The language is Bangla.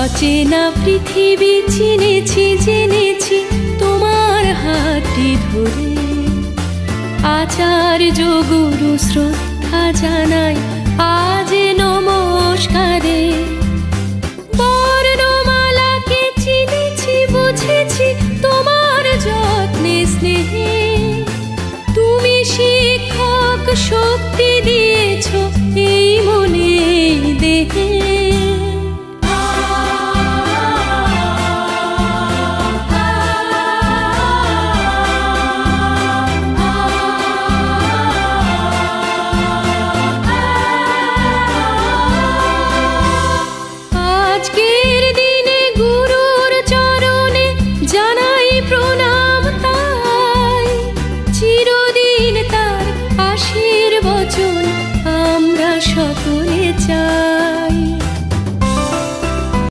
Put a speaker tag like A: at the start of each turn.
A: অচেনা পৃথিবী চিনেছি জেনেছি তোমার হাতটি ধরে। আচার্য গুরু শ্রদ্ধা জানাই আজ নমস্কারে। বর্ণমালাকে চিনেছি বুঝেছি তোমার যত্নে স্নেহে। তুমি শিক্ষক শক্তি দিয়েছ এই মনে দেহে।